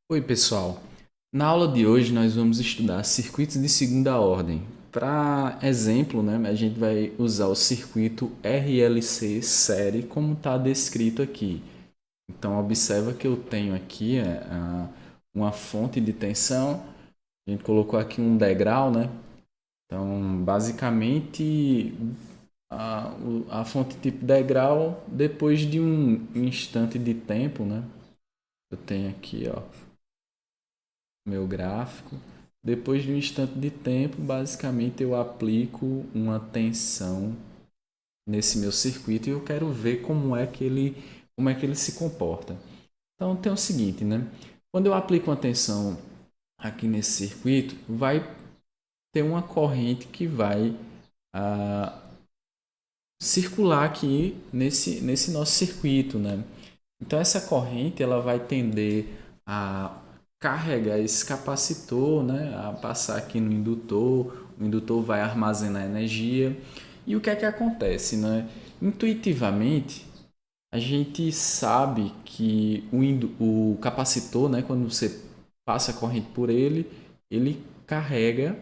Oi, pessoal. Na aula de hoje nós vamos estudar circuitos de segunda ordem. Para exemplo, né, a gente vai usar o circuito RLC série como está descrito aqui. Então, observa que eu tenho aqui uma fonte de tensão. A gente colocou aqui um degrau, né? Então, basicamente, a fonte tipo degrau, depois de um instante de tempo, né? Eu tenho aqui, ó, meu gráfico. Depois de um instante de tempo, basicamente eu aplico uma tensão nesse meu circuito e eu quero ver como é que ele se comporta. Então tem o seguinte, né? Quando eu aplico uma tensão aqui nesse circuito, vai ter uma corrente que vai ah, circular aqui nesse nosso circuito, né? Então essa corrente ela vai tender a carregar esse capacitor, né, a passar aqui no indutor, o indutor vai armazenar energia. E o que é que acontece, né? Intuitivamente, a gente sabe que o capacitor, né, quando você passa a corrente por ele, ele carrega,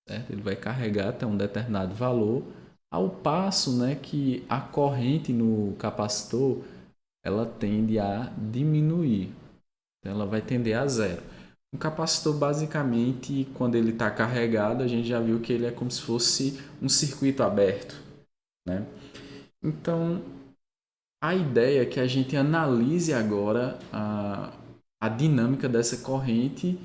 certo? Ele vai carregar até um determinado valor, ao passo, né, que a corrente no capacitor ela tende a diminuir, então ela vai tender a zero. Um capacitor, basicamente, quando ele está carregado, a gente já viu que ele é como se fosse um circuito aberto, né? Então, a ideia é que a gente analise agora a dinâmica dessa corrente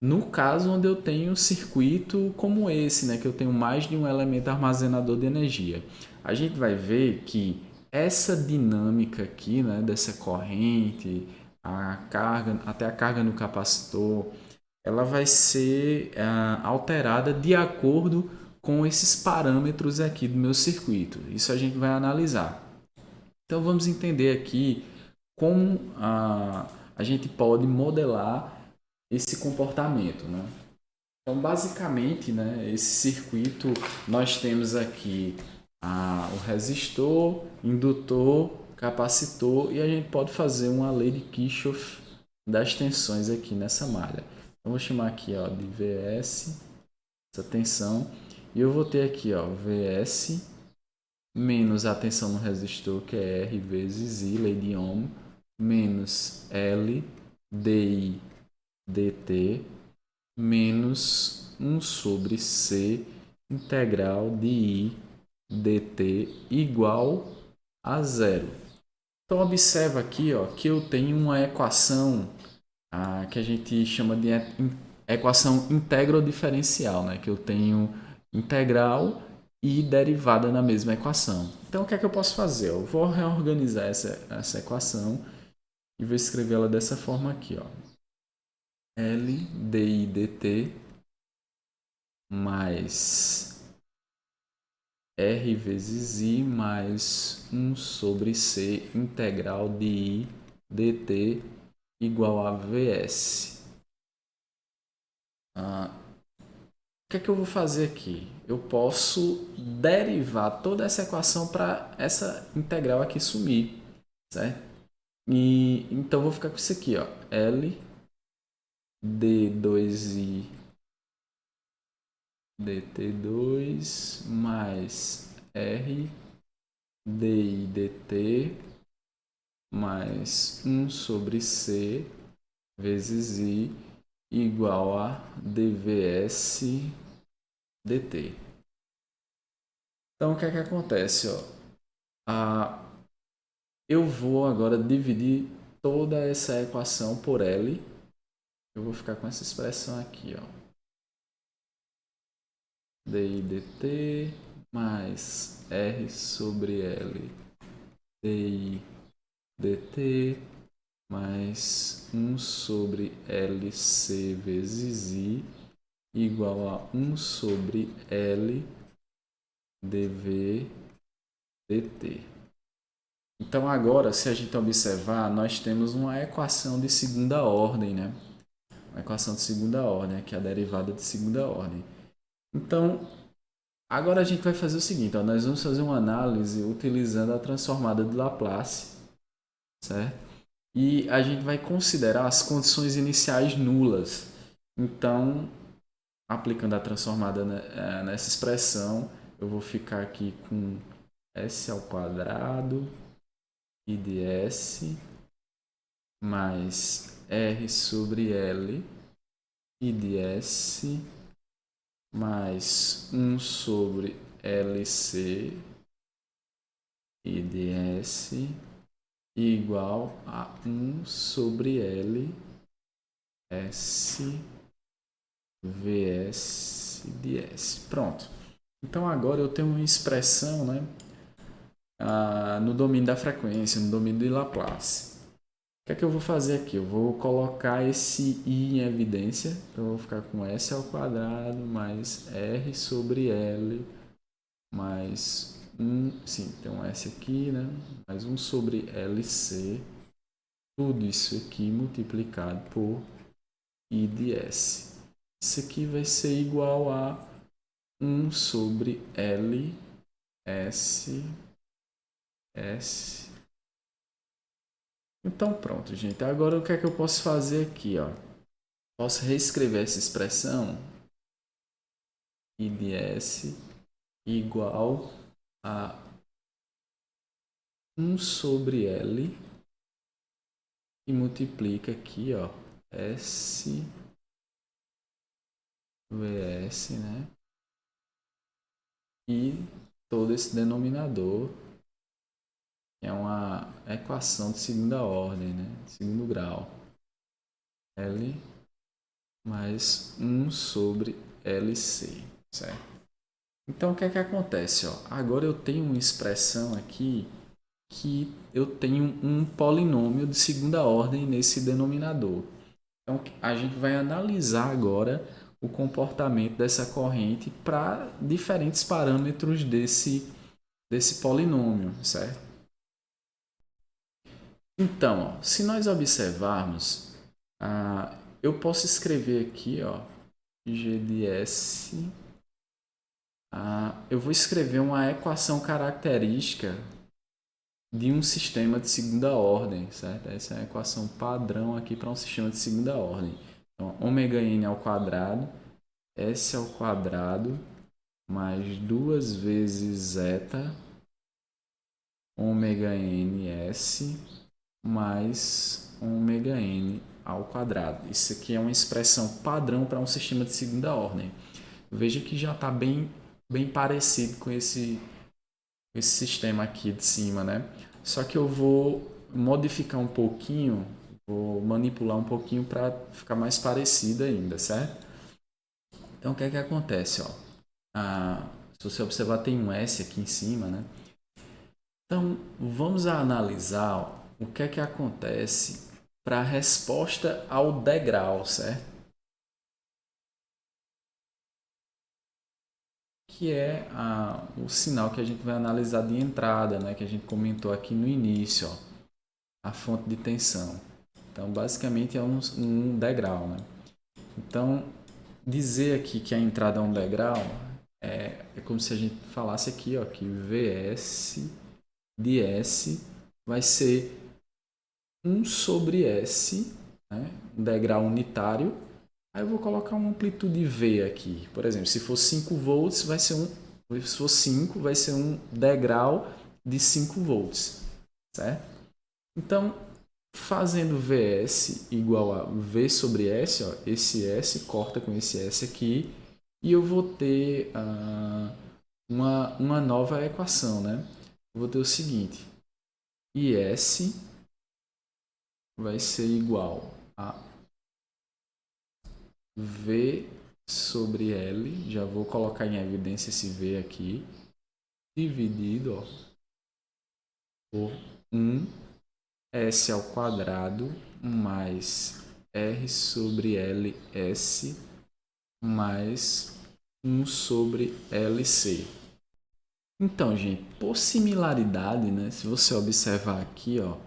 no caso onde eu tenho um circuito como esse, né, que eu tenho mais de um elemento armazenador de energia. A gente vai ver que essa dinâmica aqui, né, dessa corrente, a carga, até a carga no capacitor, ela vai ser alterada de acordo com esses parâmetros aqui do meu circuito. Isso a gente vai analisar. Então vamos entender aqui como a gente pode modelar esse comportamento, né? Então basicamente, né, esse circuito nós temos aqui o resistor, indutor, capacitor e a gente pode fazer uma lei de Kirchhoff das tensões aqui nessa malha. Então vou chamar aqui, ó, de Vs essa tensão e eu vou ter aqui, ó, Vs menos a tensão no resistor, que é R vezes I, lei de Ohm, menos L di dt, menos 1 sobre C integral de I dt igual a zero. Então, observa aqui, ó, que eu tenho uma equação que a gente chama de equação integro-diferencial, né? Que eu tenho integral e derivada na mesma equação. Então, o que é que eu posso fazer? Eu vou reorganizar essa equação e vou escrevê-la dessa forma aqui, ó. L di dt mais R vezes I mais 1 sobre C integral de I dt igual a Vs. O que é que eu vou fazer aqui? Eu posso derivar toda essa equação para essa integral aqui sumir, certo? E então eu vou ficar com isso aqui, ó, L d2i dt2 mais R di dt mais 1 sobre C vezes I igual a dvs dt. Então o que é que acontece, ó? Eu vou agora dividir toda essa equação por L. Eu vou ficar com essa expressão aqui, ó. di dt mais R sobre L di dt mais 1 sobre LC vezes I igual a 1 sobre L dv dt. Então agora, se a gente observar, nós temos uma equação de segunda ordem, né? Uma equação de segunda ordem, aqui é a derivada de segunda ordem. Então, agora a gente vai fazer o seguinte, ó, nós vamos fazer uma análise utilizando a transformada de Laplace, certo? e a gente vai considerar as condições iniciais nulas. Então, aplicando a transformada nessa expressão, eu vou ficar aqui com s ao quadrado i de s mais r sobre L i de s mais 1 sobre LC i de s igual a 1 sobre L S vs de S. Pronto. Então agora eu tenho uma expressão, né, no domínio da frequência, no domínio de Laplace. O que é que eu vou fazer aqui? Eu vou colocar esse i em evidência. Então eu vou ficar com s ao quadrado mais r sobre L mais 1, sim, tem um s aqui, né? Mais 1 sobre LC. Tudo isso aqui multiplicado por i de s. Isso aqui vai ser igual a 1 sobre L S S. Então pronto, gente. Agora o que é que eu posso fazer aqui, ó? Posso reescrever essa expressão i de s igual a 1 sobre L e multiplica aqui, ó, S vs, né? E todo esse denominador é uma equação de segunda ordem, né? De segundo grau. L mais 1 sobre LC, certo? Então, o que é que acontece? Ó? Agora eu tenho uma expressão aqui que eu tenho um polinômio de segunda ordem nesse denominador. Então, a gente vai analisar agora o comportamento dessa corrente para diferentes parâmetros desse polinômio, certo? Então, ó, se nós observarmos, eu posso escrever aqui, ó, g de s. Eu vou escrever uma equação característica de um sistema de segunda ordem, certo? Essa é a equação padrão aqui para um sistema de segunda ordem. Então, ômega n ao quadrado, s ao quadrado, mais 2 vezes zeta, ômega n s, mais ômega n ao quadrado. Isso aqui é uma expressão padrão para um sistema de segunda ordem. Veja que já está bem parecido com esse sistema aqui de cima, né? Só que eu vou modificar um pouquinho, vou manipular um pouquinho para ficar mais parecido ainda, certo? Então, o que é que acontece, ó? Se você observar, tem um S aqui em cima, né? Então, vamos analisar o que é que acontece para a resposta ao degrau, certo? Que é o sinal que a gente vai analisar de entrada, né? Que a gente comentou aqui no início, ó, a fonte de tensão. Então, basicamente é um degrau, né? Então, dizer aqui que a entrada é um degrau é como se a gente falasse aqui, ó, que Vs de S vai ser 1 sobre S, né? Um degrau unitário. Aí eu vou colocar uma amplitude V aqui. Por exemplo, se for 5 volts, vai ser se for 5, vai ser um degrau de 5 volts, certo? Então, fazendo Vs igual a V sobre S, ó, esse S corta com esse S aqui, e eu vou ter uma nova equação, né? Eu vou ter o seguinte, IS vai ser igual a V sobre L, já vou colocar em evidência esse V aqui, dividido, ó, por 1 S ao quadrado mais R sobre LS mais 1 sobre LC. Então, gente, por similaridade, né, se você observar aqui, ó,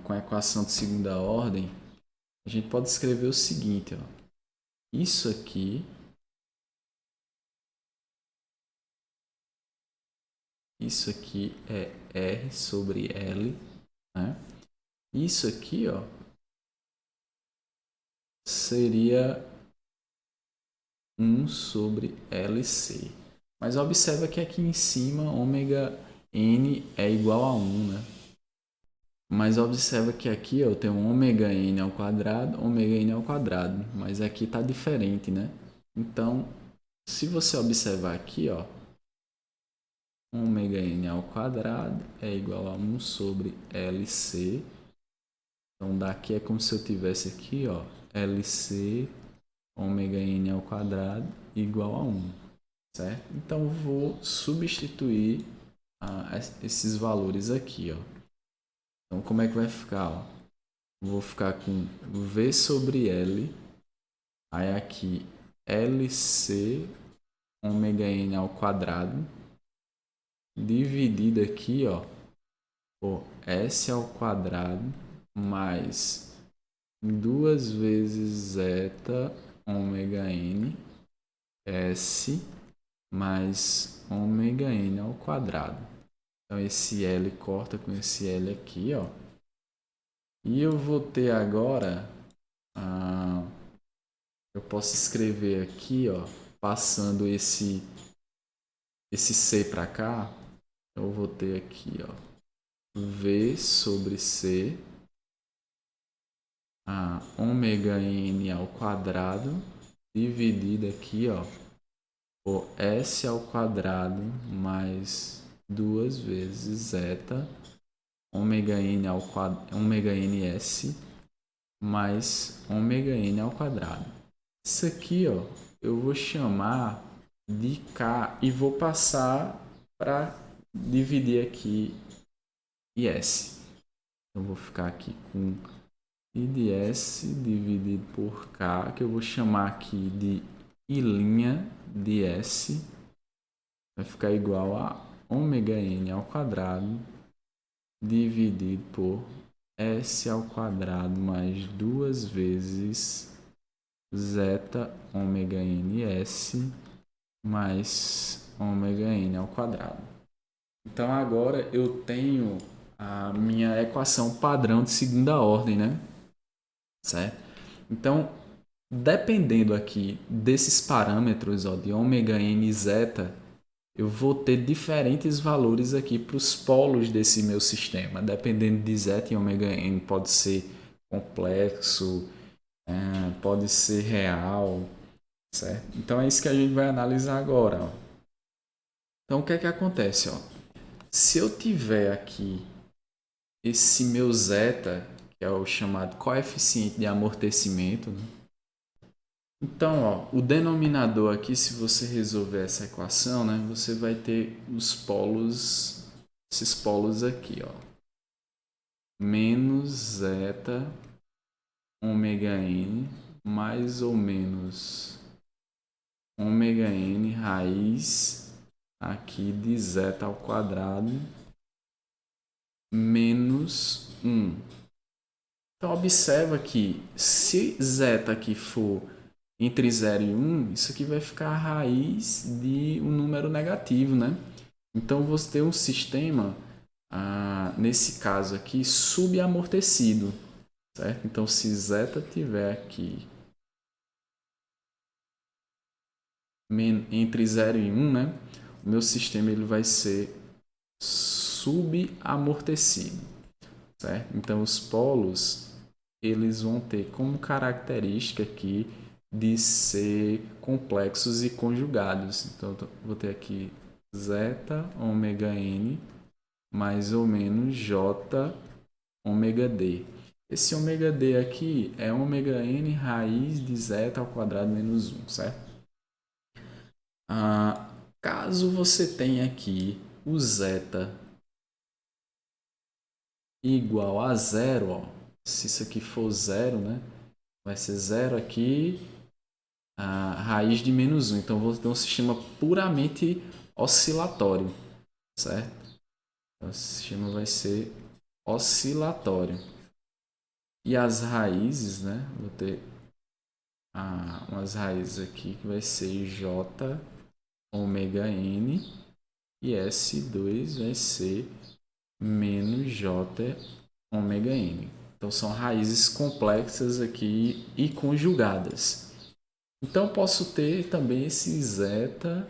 com a equação de segunda ordem, a gente pode escrever o seguinte, ó, isso aqui é R sobre L, né? Isso aqui, ó, seria 1 sobre LC. Mas observa que aqui em cima, ômega n é igual a 1, né? Mas observa que aqui ó, eu tenho ômega n ao quadrado, ômega n ao quadrado. Mas aqui está diferente, né? Então, se você observar aqui, ó, ômega n ao quadrado é igual a 1 sobre LC. Então, daqui é como se eu tivesse aqui, ó, LC ômega n ao quadrado igual a 1, certo? Então, vou substituir esses valores aqui, ó. Então, como é que vai ficar, ó? Vou ficar com V sobre L, aí aqui LC ômega n ao quadrado, dividido aqui, ó, por S ao quadrado mais 2 vezes zeta ômega n S mais ômega n ao quadrado. Então, esse L corta com esse L aqui, ó. E eu vou ter agora, eu posso escrever aqui, ó, passando esse C para cá, eu vou ter aqui, ó, V sobre C, ômega n ao quadrado, dividido aqui, ó, por S ao quadrado mais 2 vezes zeta ômega n ao quadrado, ômega ns mais ômega n ao quadrado. Isso aqui, ó, eu vou chamar de K e vou passar para dividir aqui S. Então, vou ficar aqui com I de S dividido por K, que eu vou chamar aqui de I' de S. Vai ficar igual a ômega n ao quadrado dividido por S ao quadrado mais 2 vezes zeta ômega ns mais ômega n ao quadrado. Então agora eu tenho a minha equação padrão de segunda ordem, né? Certo? Então, dependendo aqui desses parâmetros, ó, de ômega n e zeta, eu vou ter diferentes valores aqui para os polos desse meu sistema. Dependendo de zeta e ômega n, pode ser complexo, pode ser real, certo? Então é isso que a gente vai analisar agora, ó. Então o que é que acontece, ó? Se eu tiver aqui esse meu zeta, que é o chamado coeficiente de amortecimento, né? Então, ó, o denominador aqui, se você resolver essa equação, né, você vai ter os polos, esses polos aqui, ó, menos zeta ômega n mais ou menos ômega n raiz aqui de zeta ao quadrado menos 1. Então, observa que se zeta aqui for entre 0 e 1, isso aqui vai ficar a raiz de um número negativo, né? Então, você tem um sistema, nesse caso aqui, subamortecido, certo? Então, se zeta tiver aqui entre 0 e 1, né? O meu sistema ele vai ser subamortecido, certo? Então, os polos eles vão ter como característica aqui de ser complexos e conjugados. Então, vou ter aqui zeta ômega n mais ou menos j ômega d. Esse ômega d aqui é ômega n raiz de zeta ao quadrado menos 1, certo? Caso você tenha aqui o zeta igual a zero, ó, se isso aqui for zero, né, vai ser zero aqui, a raiz de menos 1. Então, vou ter um sistema puramente oscilatório, certo? Então, o sistema vai ser oscilatório. E as raízes, né, vou ter umas raízes aqui que vai ser j ômega n e S2 vai ser menos j ômega n. Então são raízes complexas aqui e conjugadas. Então posso ter também esse zeta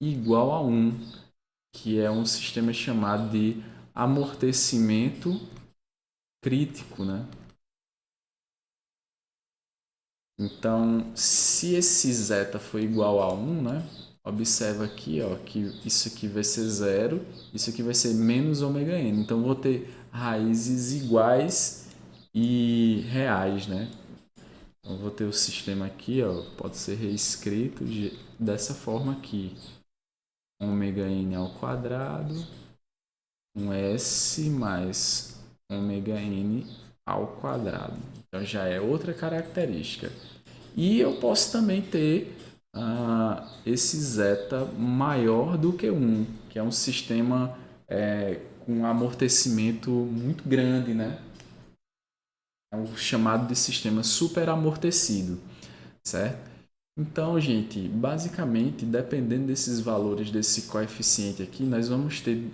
igual a 1, que é um sistema chamado de amortecimento crítico, né? Então, se esse zeta for igual a 1, né? Observa aqui, ó, que isso aqui vai ser zero, isso aqui vai ser menos ômega n. Então, vou ter raízes iguais e reais, né? Então, vou ter o sistema aqui, ó, pode ser reescrito dessa forma aqui. Ômega n ao quadrado, um S mais ômega n ao quadrado. Então, já é outra característica. E eu posso também ter esse zeta maior do que 1, que é um sistema com um amortecimento muito grande, né? É o chamado de sistema superamortecido, certo? Então, gente, basicamente, dependendo desses valores desse coeficiente aqui, nós vamos ter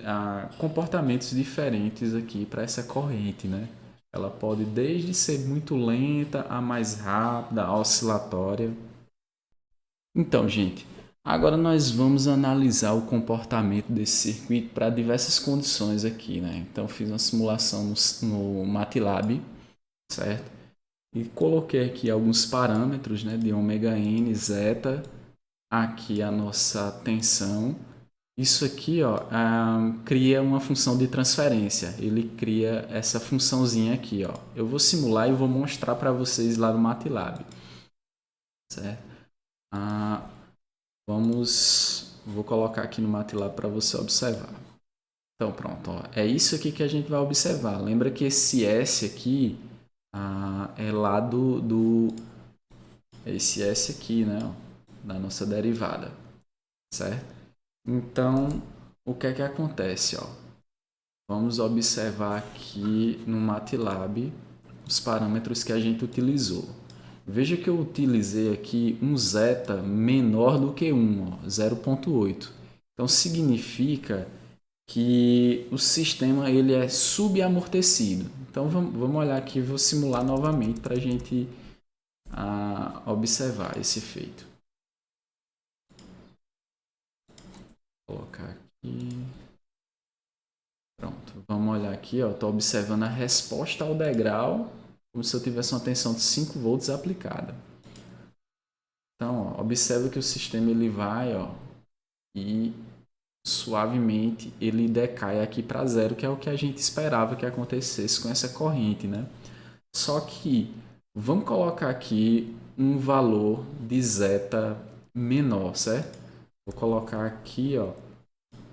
comportamentos diferentes aqui para essa corrente, né? Ela pode desde ser muito lenta a mais rápida, a oscilatória. Então, gente, agora nós vamos analisar o comportamento desse circuito para diversas condições aqui, né? Então, fiz uma simulação no MATLAB, certo? E coloquei aqui alguns parâmetros, né, de ômega n, zeta, aqui a nossa tensão. Isso aqui, ó, cria uma função de transferência. Ele cria essa funçãozinha aqui, ó. Eu vou simular e vou mostrar para vocês lá no MATLAB, certo? Vou colocar aqui no MATLAB para você observar. Então, pronto, ó. É isso aqui que a gente vai observar. Lembra que esse S aqui é lá esse S aqui, né, ó, da nossa derivada, certo? Então, o que é que acontece, ó? Vamos observar aqui no MATLAB os parâmetros que a gente utilizou. Veja que eu utilizei aqui um zeta menor do que 1, 0,8. Então, significa que o sistema ele é subamortecido. Então, vamos olhar aqui, vou simular novamente para a gente observar esse efeito. Vou colocar aqui. Pronto, vamos olhar aqui, estou observando a resposta ao degrau como se eu tivesse uma tensão de 5 volts aplicada. Então, ó, observa que o sistema ele vai, ó, e suavemente ele decai aqui para zero, que é o que a gente esperava que acontecesse com essa corrente, né? Só que vamos colocar aqui um valor de zeta menor, certo? Vou colocar aqui, ó,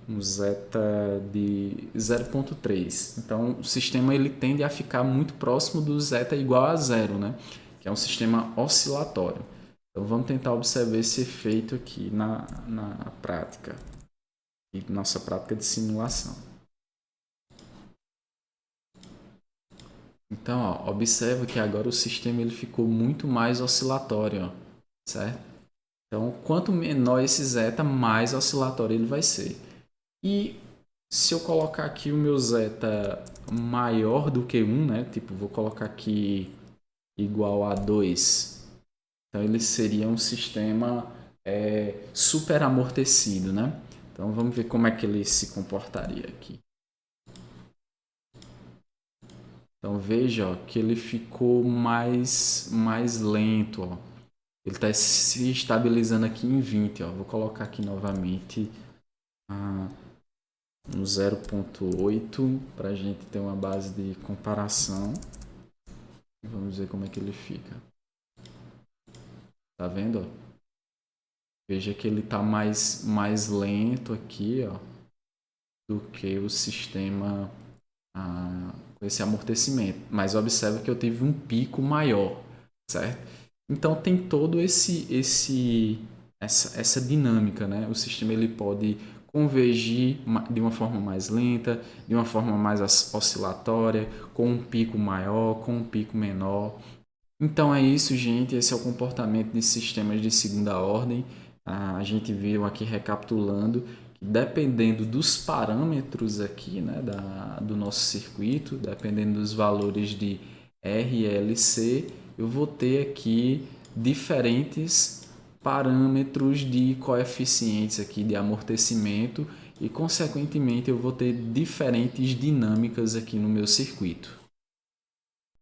um zeta de 0,3. Então, o sistema ele tende a ficar muito próximo do zeta igual a zero, né? Que é um sistema oscilatório. Então, vamos tentar observar esse efeito aqui na prática, e nossa prática de simulação. Então, ó, observa que agora o sistema ele ficou muito mais oscilatório, ó, certo? Então, quanto menor esse zeta, mais oscilatório ele vai ser. E se eu colocar aqui o meu zeta maior do que 1, né? Tipo, vou colocar aqui igual a 2. Então, ele seria um sistema super amortecido, né? Então, vamos ver como é que ele se comportaria aqui. Então, veja ó, que ele ficou mais lento. Ó. Ele está se estabilizando aqui em 20. Ó. Vou colocar aqui novamente um 0,8 para a gente ter uma base de comparação. Vamos ver como é que ele fica. Tá vendo? Ó? Veja que ele está mais lento aqui, ó, do que o sistema com esse amortecimento. Mas observa que eu tive um pico maior, certo? Então tem todo essa dinâmica, né? O sistema ele pode convergir de uma forma mais lenta, de uma forma mais oscilatória, com um pico maior, com um pico menor. Então é isso, gente. Esse é o comportamento de sistemas de segunda ordem. A gente viu aqui recapitulando dependendo dos parâmetros aqui, né, do nosso circuito, dependendo dos valores de R, L, C, eu vou ter aqui diferentes parâmetros de coeficientes aqui de amortecimento e, consequentemente, eu vou ter diferentes dinâmicas aqui no meu circuito.